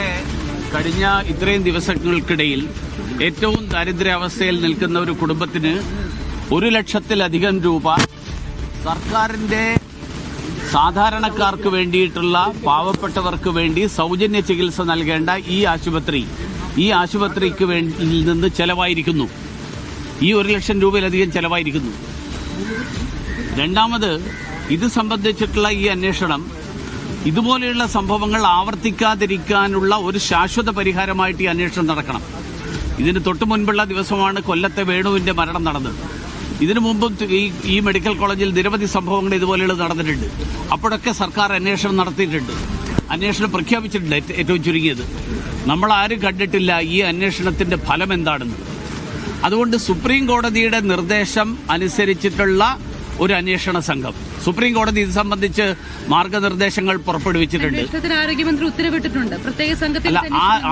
ഇവിടെ കഴിഞ്ഞ ഇത്രയും ദിവസങ്ങൾക്കിടയിൽ ഏറ്റവും ദാരിദ്ര്യാവസ്ഥയിൽ നിൽക്കുന്ന ഒരു കുടുംബത്തിന് 1 ലക്ഷത്തിലധികം രൂപ സർക്കാരിന്റെ സാധാരണക്കാർക്ക് വേണ്ടിയിട്ടുള്ള പാവപ്പെട്ടവർക്ക് വേണ്ടി സൗജന്യ ചികിത്സ നൽകേണ്ട ഈ ആശുപത്രിക്ക് നിന്ന് ചെലവായിരിക്കുന്നു. ഈ 1 ലക്ഷം രൂപയിലധികം ചെലവായിരിക്കുന്നു. രണ്ടാമത്, ഇത് സംബന്ധിച്ചിട്ടുള്ള ഈ അന്വേഷണം ഇതുപോലെയുള്ള സംഭവങ്ങൾ ആവർത്തിക്കാതിരിക്കാനുള്ള ഒരു ശാശ്വത പരിഹാരമായിട്ട് ഈ അന്വേഷണം നടക്കണം. ഇതിന് തൊട്ടു മുൻപുള്ള ദിവസമാണ് കൊല്ലത്തെ വേണുവിന്റെ മരണം നടന്നത്. ഇതിനു മുമ്പും ഈ മെഡിക്കൽ കോളേജിൽ നിരവധി സംഭവങ്ങൾ ഇതുപോലെയുള്ളത് നടന്നിട്ടുണ്ട്. അപ്പോഴൊക്കെ സർക്കാർ അന്വേഷണം നടത്തിയിട്ടുണ്ട്, അന്വേഷണം പ്രഖ്യാപിച്ചിട്ടുണ്ട്. ഏറ്റവും ചുരുങ്ങിയത് നമ്മളാരും കണ്ടിട്ടില്ല ഈ അന്വേഷണത്തിന്റെ ഫലം എന്താണെന്ന്. അതുകൊണ്ട് സുപ്രീം കോടതിയുടെ നിർദ്ദേശം അനുസരിച്ചിട്ടുള്ള ഒരു അന്വേഷണ സംഘം, സുപ്രീം കോടതി ഇത് സംബന്ധിച്ച് മാർഗനിർദ്ദേശങ്ങൾ പുറപ്പെടുവിച്ചിട്ടുണ്ട്. ആരോഗ്യമന്ത്രി ഉത്തരവിട്ടിട്ടുണ്ട്. അല്ല,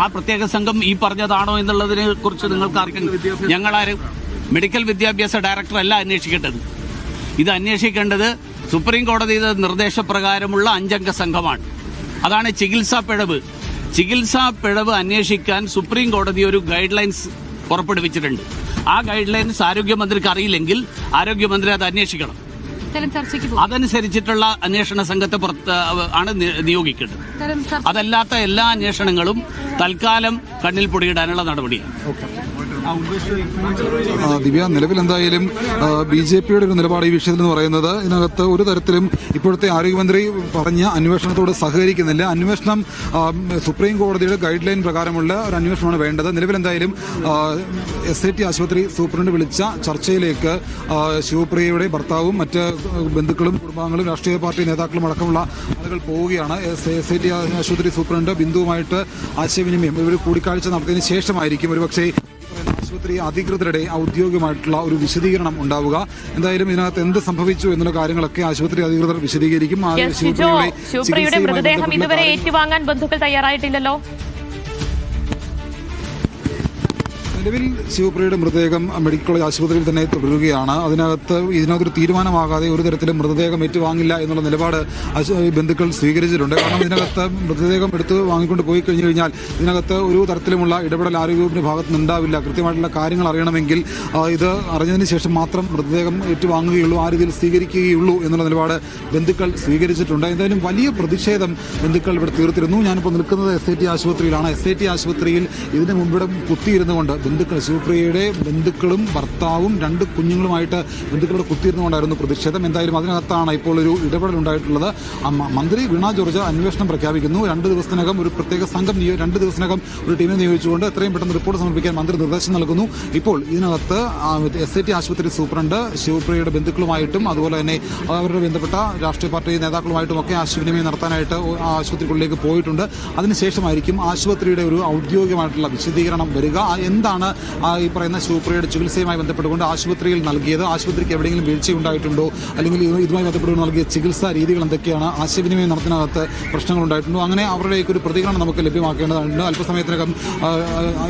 ആ പ്രത്യേക സംഘം ഈ പറഞ്ഞതാണോ എന്നുള്ളതിനെ കുറിച്ച് നിങ്ങൾക്ക് ആർക്കെങ്കിലും, ഞങ്ങളാരും മെഡിക്കൽ വിദ്യാഭ്യാസ ഡയറക്ടർ അല്ല അന്വേഷിക്കേണ്ടത്. ഇത് അന്വേഷിക്കേണ്ടത് സുപ്രീം കോടതിയുടെ നിർദ്ദേശപ്രകാരമുള്ള 5 അംഗ സംഘമാണ്. അതാണ് ചികിത്സാ പിഴവ് അന്വേഷിക്കാൻ സുപ്രീം കോടതി ഒരു ഗൈഡ് ലൈൻസ് പുറപ്പെടുവിച്ചിട്ടുണ്ട്. ആ ഗൈഡ് ലൈൻസ് ആരോഗ്യമന്ത്രിക്ക് അറിയില്ലെങ്കിൽ ആരോഗ്യമന്ത്രി അത് അന്വേഷിക്കണം. അതനുസരിച്ചിട്ടുള്ള അന്വേഷണ സംഘത്തെ ആണ് നിയോഗിക്കേണ്ടത്. അതല്ലാത്ത എല്ലാ അന്വേഷണങ്ങളും തൽക്കാലം കണ്ണിൽ പൊടിയിടാനുള്ള നടപടിയാണ്. ദിവ്യ, നിലവിൽ എന്തായാലും BJPയുടെ ഒരു നിലപാട് ഈ വിഷയത്തിൽ എന്ന് പറയുന്നത്, ഇതിനകത്ത് ഒരു തരത്തിലും ഇപ്പോഴത്തെ ആരോഗ്യമന്ത്രി പറഞ്ഞ അന്വേഷണത്തോട് സഹകരിക്കുന്നില്ല. അന്വേഷണം സുപ്രീം കോടതിയുടെ ഗൈഡ് ലൈൻ പ്രകാരമുള്ള ഒരു അന്വേഷണമാണ് വേണ്ടത്. നിലവിൽ എന്തായാലും SIT ആശുപത്രി സൂപ്രണ്ട് വിളിച്ച ചർച്ചയിലേക്ക് ശിവപ്രിയയുടെ ഭർത്താവും മറ്റ് ബന്ധുക്കളും കുടുംബാംഗങ്ങളും രാഷ്ട്രീയ പാർട്ടി നേതാക്കളും അടക്കമുള്ള ആളുകൾ പോവുകയാണ്. SIT ആശുപത്രി സൂപ്രണ്ട് ബിന്ദുവുമായിട്ട് ആശയവിനിമയം, ഒരു കൂടിക്കാഴ്ച നടത്തിയതിനു ശേഷമായിരിക്കും ഒരുപക്ഷെ ആശുപത്രി അധികൃതരുടെ ഔദ്യോഗികമായിട്ടുള്ള ഒരു വിശദീകരണം ഉണ്ടാവുക. എന്തായാലും ഇതിനകത്ത് എന്ത് സംഭവിച്ചു എന്നുള്ള കാര്യങ്ങളൊക്കെ ആശുപത്രി അധികൃതർ വിശദീകരിക്കും. ശിവപ്രിയയുടെ മൃതദേഹം ഇതുവരെ ഏറ്റുവാങ്ങാൻ ബന്ധുക്കൾ തയ്യാറായിട്ടില്ലല്ലോ. നിലവിൽ ശിവപ്രിയയുടെ മൃതദേഹം മെഡിക്കൽ കോളേജ് ആശുപത്രിയിൽ തന്നെ തുടരുകയാണ്. ഇതിനകത്തൊരു തീരുമാനമാകാതെ ഒരു തരത്തിലും മൃതദേഹം ഏറ്റുവാങ്ങില്ല എന്നുള്ള നിലപാട് ബന്ധുക്കൾ സ്വീകരിച്ചിട്ടുണ്ട്. കാരണം ഇതിനകത്ത് മൃതദേഹം എടുത്ത് വാങ്ങിക്കൊണ്ട് പോയി കഴിഞ്ഞു കഴിഞ്ഞാൽ ഇതിനകത്ത് ഒരു തരത്തിലുമുള്ള ഇടപെടൽ ആരോഗ്യവകുപ്പിന്റെ ഭാഗത്ത് നിന്നുണ്ടാവില്ല. കൃത്യമായിട്ടുള്ള കാര്യങ്ങൾ അറിയണമെങ്കിൽ ഇത് അറിഞ്ഞതിന് ശേഷം മാത്രം മൃതദേഹം ഏറ്റുവാങ്ങുകയുള്ളൂ, ആ രീതിയിൽ സ്വീകരിക്കുകയുള്ളൂ എന്നുള്ള നിലപാട് ബന്ധുക്കൾ സ്വീകരിച്ചിട്ടുണ്ട്. എന്തായാലും വലിയ പ്രതിഷേധം ബന്ധുക്കൾ ഇവിടെ തീർത്തിരുന്നു. ഞാനിപ്പോൾ നിൽക്കുന്നത് SIT ആശുപത്രിയിലാണ്. SIT ആശുപത്രിയിൽ ഇതിന് മുമ്പിടം കുത്തിയിരുന്നുകൊണ്ട് ശിവപ്രിയയുടെ ബന്ധുക്കളും ഭർത്താവും 2 കുഞ്ഞുങ്ങളുമായിട്ട് ബന്ധുക്കളോട് കുത്തിയിരുന്നുകൊണ്ടായിരുന്നു പ്രതിഷേധം. എന്തായാലും അതിനകത്താണ് ഇപ്പോൾ ഒരു ഇടപെടൽ ഉണ്ടായിട്ടുള്ളത്. മന്ത്രി വീണ ജോർജ് അന്വേഷണം പ്രഖ്യാപിക്കുന്നു. 2 ദിവസത്തിനകം ഒരു പ്രത്യേക സംഘം 2 ദിവസത്തിനകം ഒരു ടീമിനെ നിയോഗിച്ചുകൊണ്ട് എത്രയും പെട്ടെന്ന് റിപ്പോർട്ട് സമർപ്പിക്കാൻ മന്ത്രി നിർദ്ദേശം നൽകുന്നു. ഇപ്പോൾ ഇതിനകത്ത് SIT ആശുപത്രി സൂപ്രണ്ട് ശിവപ്രിയയുടെ ബന്ധുക്കളുമായിട്ടും അതുപോലെ തന്നെ അവരുടെ ബന്ധപ്പെട്ട രാഷ്ട്രീയ പാർട്ടി നേതാക്കളുമായിട്ടും ഒക്കെ ആശയവിനിമയം നടത്താനായിട്ട് ആശുപത്രികളിലേക്ക് പോയിട്ടുണ്ട്. അതിനുശേഷമായിരിക്കും ആശുപത്രിയുടെ ഒരു ഔദ്യോഗികമായിട്ടുള്ള വിശദീകരണം വരിക. എന്താണ് ഈ പറയുന്ന ശിവപ്രിയയുടെ ചികിത്സയുമായി ബന്ധപ്പെട്ടുകൊണ്ട് ആശുപത്രിയിൽ നൽകിയത്, ആശുപത്രിക്ക് എവിടെയെങ്കിലും വീഴ്ചയുണ്ടായിട്ടുണ്ടോ, അല്ലെങ്കിൽ ഇതുമായി ബന്ധപ്പെട്ടുകൊണ്ട് നൽകിയ ചികിത്സാ രീതികൾ എന്തൊക്കെയാണ്, ആശയവിനിമയം നടത്തുന്നതിനകത്ത് പ്രശ്നങ്ങളുണ്ടായിട്ടുണ്ടോ, അങ്ങനെ അവരുടെയൊക്കെ ഒരു പ്രതികരണം നമുക്ക് ലഭ്യമാക്കേണ്ടതുണ്ട്. അല്പസമയത്തിനകം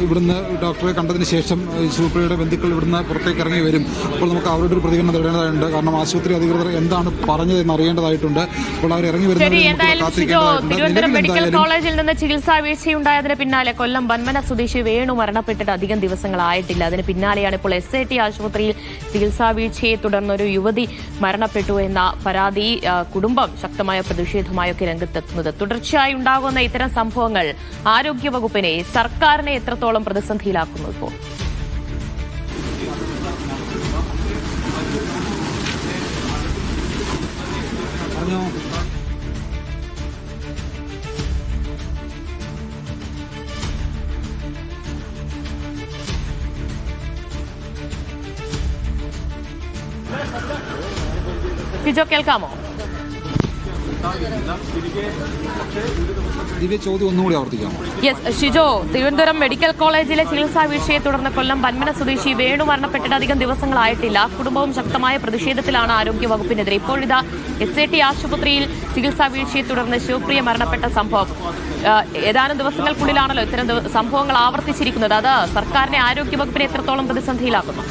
ഇവിടുന്ന് ഡോക്ടറെ കണ്ടതിന് ശേഷം ശിവപ്രിയയുടെ ബന്ധുക്കൾ ഇവിടുന്ന് പുറത്തേക്ക് ഇറങ്ങി വരും. അപ്പോൾ നമുക്ക് അവരുടെ ഒരു പ്രതികരണം തേടേണ്ടതായിട്ടുണ്ട്. കാരണം ആശുപത്രി അധികൃതർ എന്താണ് പറഞ്ഞതെന്ന് അറിയേണ്ടതായിട്ടുണ്ട്. അപ്പോൾ അവർ ഇറങ്ങി തിരുവനന്തപുരം മെഡിക്കൽ കോളേജിൽ നിന്ന് ചികിത്സാ വീഴ്ചയുണ്ടായതിന് പിന്നാലെ കൊല്ലം വന്മന സ്വദേശി വേണു മരണപ്പെട്ടിട്ട് അധികം ദിവസങ്ങളായിട്ടില്ല. അതിന് പിന്നാലെയാണ് ഇപ്പോൾ SIT ആശുപത്രിയിൽ ചികിത്സാ വീഴ്ചയെ തുടർന്ന് ഒരു യുവതി മരണപ്പെട്ടു എന്ന പരാതി കുടുംബം ശക്തമായ പ്രതിഷേധമായൊക്കെ രംഗത്തെത്തുന്നത്. തുടർച്ചയായി ഉണ്ടാകുന്ന ഇത്തരം സംഭവങ്ങൾ ആരോഗ്യവകുപ്പിനെ, സർക്കാരിനെ എത്രത്തോളം പ്രതിസന്ധിയിലാക്കുന്നു ഇപ്പോൾ? ഷിജോ, കേൾക്കാമോ? ചോദ്യം ഒന്നുകൂടി ആവർത്തിക്കാമോ? യെസ് ഷിജോ, തിരുവനന്തപുരം മെഡിക്കൽ കോളേജിലെ ചികിത്സാ വീഴ്ചയെ തുടർന്ന് കൊല്ലം വന്മന സ്വദേശി വേണു മരണപ്പെട്ടിട്ട് അധികം ദിവസങ്ങളായിട്ടില്ല. കുടുംബവും ശക്തമായ പ്രതിഷേധത്തിലാണ് ആരോഗ്യവകുപ്പിനെതിരെ. ഇപ്പോഴിതാ SIT ആശുപത്രിയിൽ ചികിത്സാ വീഴ്ചയെ തുടർന്ന് ശിവപ്രിയ മരണപ്പെട്ട സംഭവം ഏതാനും ദിവസങ്ങൾക്കുള്ളിലാണല്ലോ ഇത്തരം സംഭവങ്ങൾ ആവർത്തിച്ചിരിക്കുന്നത്. അത് സർക്കാരിനെ, ആരോഗ്യവകുപ്പിനെ എത്രത്തോളം പ്രതിസന്ധിയിലാക്കുന്നു?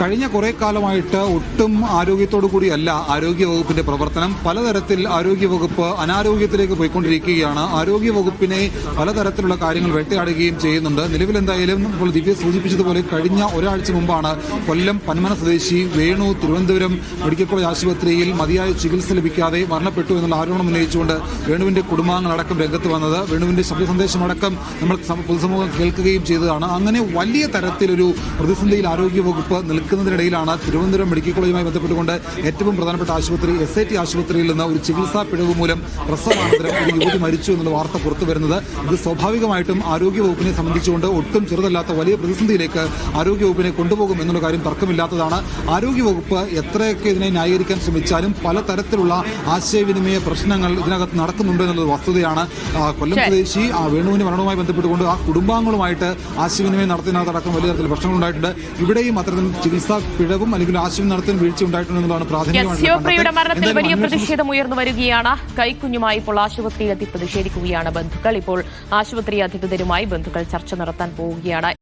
കഴിഞ്ഞ കുറെ കാലമായിട്ട് ഒട്ടും ആരോഗ്യത്തോടു കൂടിയല്ല ആരോഗ്യവകുപ്പിന്റെ പ്രവർത്തനം. പലതരത്തിൽ ആരോഗ്യവകുപ്പ് അനാരോഗ്യത്തിലേക്ക് പോയിക്കൊണ്ടിരിക്കുകയാണ്. ആരോഗ്യവകുപ്പിനെ പലതരത്തിലുള്ള കാര്യങ്ങൾ വേട്ടയാടുകയും ചെയ്യുന്നുണ്ട്. നിലവിൽ എന്തായാലും ഇപ്പോൾ ദിവ്യ സൂചിപ്പിച്ചതുപോലെ കഴിഞ്ഞ ഒരാഴ്ച മുമ്പാണ് കൊല്ലം പന്മന സ്വദേശി വേണു തിരുവനന്തപുരം മെഡിക്കൽ കോളേജ് ആശുപത്രിയിൽ മതിയായ ചികിത്സ ലഭിക്കാതെ മരണപ്പെട്ടു എന്നുള്ള ആരോപണം ഉന്നയിച്ചുകൊണ്ട് വേണുവിന്റെ കുടുംബാംഗങ്ങളടക്കം രംഗത്ത് വന്നത്. വേണുവിന്റെ ശബ്ദ സന്ദേശമടക്കം നമ്മൾ പൊതുസമൂഹം കേൾക്കുകയും ചെയ്തതാണ്. അങ്ങനെ വലിയ തരത്തിലൊരു പ്രതിസന്ധിയിൽ ആരോഗ്യവകുപ്പ് നിൽക്കുന്നതിനിടയിലാണ് തിരുവനന്തപുരം മെഡിക്കൽ കോളേജുമായി ബന്ധപ്പെട്ടുകൊണ്ട് ഏറ്റവും പ്രധാനപ്പെട്ട ആശുപത്രി SIT ആശുപത്രിയിൽ നിന്ന് ഒരു ചികിത്സാ പിഴവ് മൂലം പ്രസവാനന്തരം ഒരു യുവതി മരിച്ചു എന്നുള്ള വാർത്ത പുറത്തു വരുന്നത്. ഇത് സ്വാഭാവികമായിട്ടും ആരോഗ്യവകുപ്പിനെ സംബന്ധിച്ചുകൊണ്ട് ഒട്ടും ചെറുതല്ലാത്ത വലിയ പ്രതിസന്ധിയിലേക്ക് ആരോഗ്യവകുപ്പിനെ കൊണ്ടുപോകും എന്നുള്ള കാര്യം തർക്കമില്ലാത്തതാണ്. ആരോഗ്യവകുപ്പ് എത്രയൊക്കെ ഇതിനെ ന്യായീകരിക്കാൻ ശ്രമിച്ചാലും പലതരത്തിലുള്ള ആശയവിനിമയ പ്രശ്നങ്ങൾ ഇതിനകത്ത് നടക്കുന്നുണ്ട് എന്നുള്ളത് വസ്തുതയാണ്. കൊല്ലം സ്വദേശി വേണുവിന്റെ മരണവുമായി ബന്ധപ്പെട്ടുകൊണ്ട് ആ കുടുംബാംഗങ്ങളുമായിട്ട് ആശയവിനിമയം നടത്തുന്നതടക്കം വലിയ തരത്തിൽ പ്രശ്നങ്ങൾ ഉണ്ടായിട്ടുണ്ട്. ഇവിടെയും അത്തരത്തിൽ ചികിത്സാ പിഴവും അല്ലെങ്കിൽ ആശയം നടത്താൻ വീഴ്ച ഉണ്ടായിട്ടുണ്ടെന്നുള്ളതാണ് ശിവപ്രിയയുടെ മരണത്തിൽ വലിയ പ്രതിഷേധം ഉയർന്നു വരികയാണ്. കൈക്കുഞ്ഞുമായി ഇപ്പോൾ ആശുപത്രിയിലെത്തി പ്രതിഷേധിക്കുകയാണ് ബന്ധുക്കൾ. ഇപ്പോൾ ആശുപത്രി അധികൃതരുമായി ബന്ധുക്കൾ ചർച്ച നടത്താൻ പോവുകയാണ്.